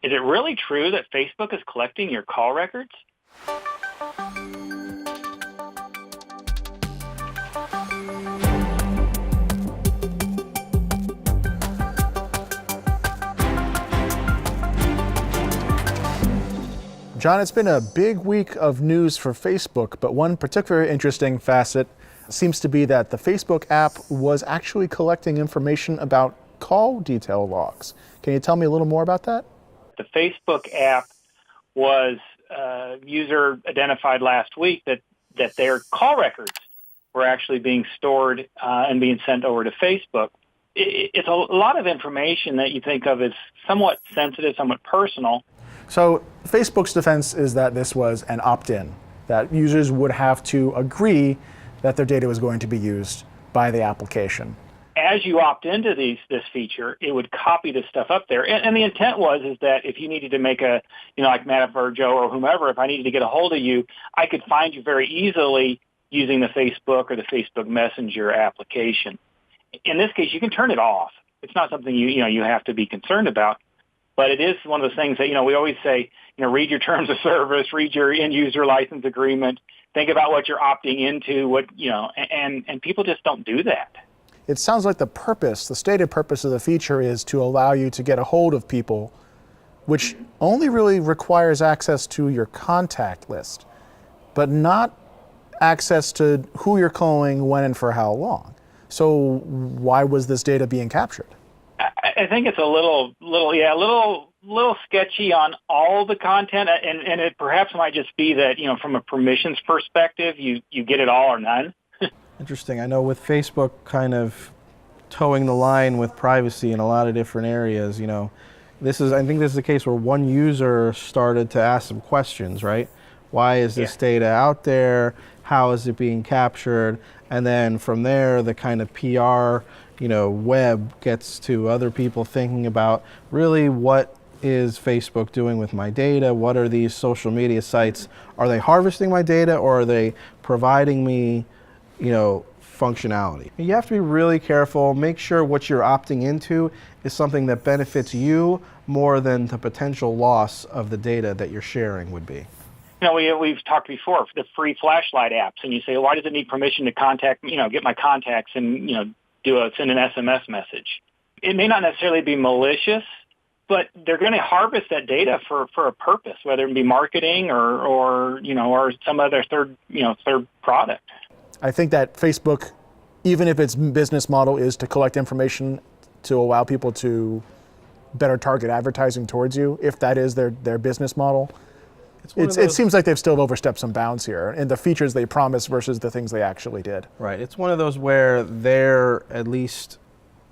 Is it really true that Facebook is collecting your call records? John, it's been a big week of news for Facebook, but one particularly interesting facet seems to be that the Facebook app was actually collecting information about call detail logs. Can you tell me a little more about that? The Facebook app was user identified last week that their call records were actually being stored and being sent over to Facebook. It's a lot of information that you think of as somewhat sensitive, somewhat personal. So Facebook's defense is that this was an opt-in, that users would have to agree that their data was going to be used by the application. As you opt into this feature, it would copy this stuff up there. And the intent is that if you needed to make like Matt or Joe or whomever, if I needed to get a hold of you, I could find you very easily using the Facebook or the Facebook Messenger application. In this case, you can turn it off. It's not something you have to be concerned about. But it is one of those things that, we always say, read your terms of service, read your end user license agreement, think about what you're opting into, and people just don't do that. It sounds like the stated purpose of the feature is to allow you to get a hold of people, which only really requires access to your contact list, but not access to who you're calling, when, and for how long. So why was this data being captured? I think it's a little sketchy on all the content, and it perhaps might just be that, from a permissions perspective, you get it all or none. Interesting. I know with Facebook kind of towing the line with privacy in a lot of different areas, I think this is the case where one user started to ask some questions, right? Why is this data out there? How is it being captured? And then from there, the kind of PR web gets to other people thinking about really what is Facebook doing with my data? What are these social media sites? Are they harvesting my data, or are they providing me, functionality? You have to be really careful. Make sure what you're opting into is something that benefits you more than the potential loss of the data that you're sharing would be. We've talked before, the free flashlight apps, and you say, why does it need permission to contact, get my contacts and, send an SMS message? It may not necessarily be malicious, but they're going to harvest that data for a purpose, whether it be marketing or some other third product. I think that Facebook, even if its business model is to collect information to allow people to better target advertising towards you, if that is their business model, it seems like they've still overstepped some bounds here in the features they promised versus the things they actually did. Right. It's one of those where they're at least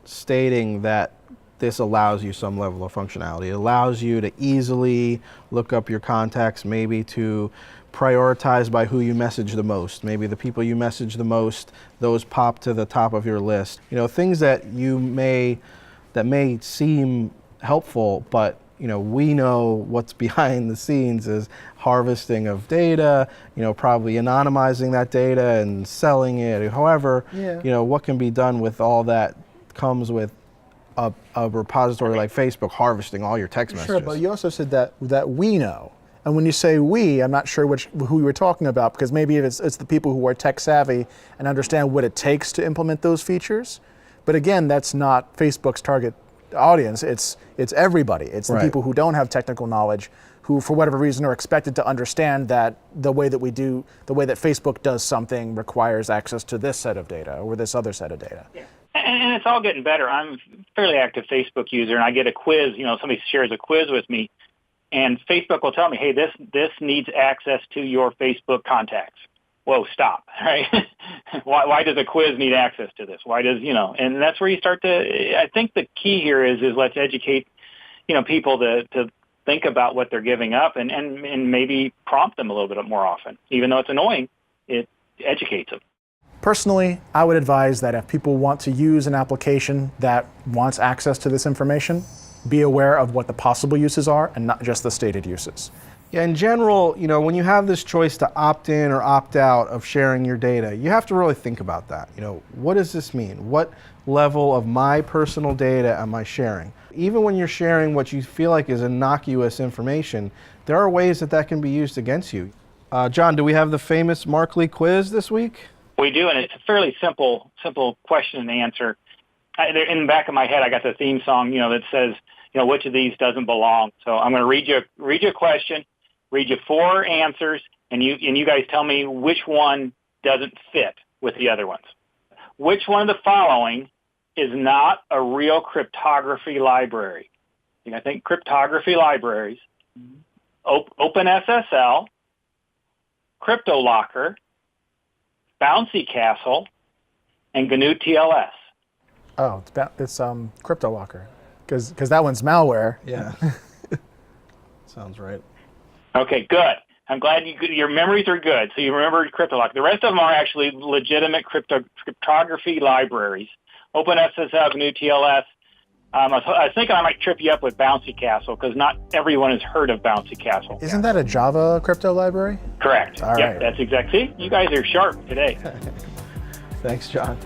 stating that this allows you some level of functionality. It allows you to easily look up your contacts, maybe to prioritize by who you message the most. Maybe the people you message the most, those pop to the top of your list. Things that may seem helpful, but we know what's behind the scenes is harvesting of data, probably anonymizing that data and selling it. However, what can be done with all that comes with a repository like Facebook harvesting all your text messages. Sure, but you also said that we know. And when you say we, I'm not sure who you were talking about, because maybe it's the people who are tech savvy and understand what it takes to implement those features. But again, that's not Facebook's target audience. It's everybody. It's the people who don't have technical knowledge, who for whatever reason are expected to understand that the way that Facebook does something requires access to this set of data or this other set of data. Yeah. And it's all getting better. I'm a fairly active Facebook user, and I get a quiz. Somebody shares a quiz with me, and Facebook will tell me, hey, this needs access to your Facebook contacts. Whoa, stop, right? Why does a quiz need access to this? Why does, and that's where you start to, I think the key here is let's educate, people to think about what they're giving up and maybe prompt them a little bit more often. Even though it's annoying, it educates them. Personally, I would advise that if people want to use an application that wants access to this information, be aware of what the possible uses are and not just the stated uses. Yeah, in general, when you have this choice to opt in or opt out of sharing your data, you have to really think about that. What does this mean? What level of my personal data am I sharing? Even when you're sharing what you feel like is innocuous information, there are ways that that can be used against you. John, do we have the famous Markley quiz this week? We do, and it's a fairly simple question and answer. In the back of my head, I got the theme song, that says, which of these doesn't belong. So I'm going to read you a question, read you 4 answers, and you guys tell me which one doesn't fit with the other ones. Which one of the following is not a real cryptography library? You gotta think cryptography libraries: OpenSSL, CryptoLocker, Bouncy Castle, and GNU TLS. Oh, it's CryptoLocker, because that one's malware. Yeah. Sounds right. Okay, good. I'm glad your memories are good, so you remembered CryptoLocker. The rest of them are actually legitimate cryptography libraries. OpenSSL, GNU TLS. I was thinking I might trip you up with Bouncy Castle, because not everyone has heard of Bouncy Castle. Isn't that a Java crypto library? Correct. All yep, right. That's exactly. See, you guys are sharp today. Thanks, John.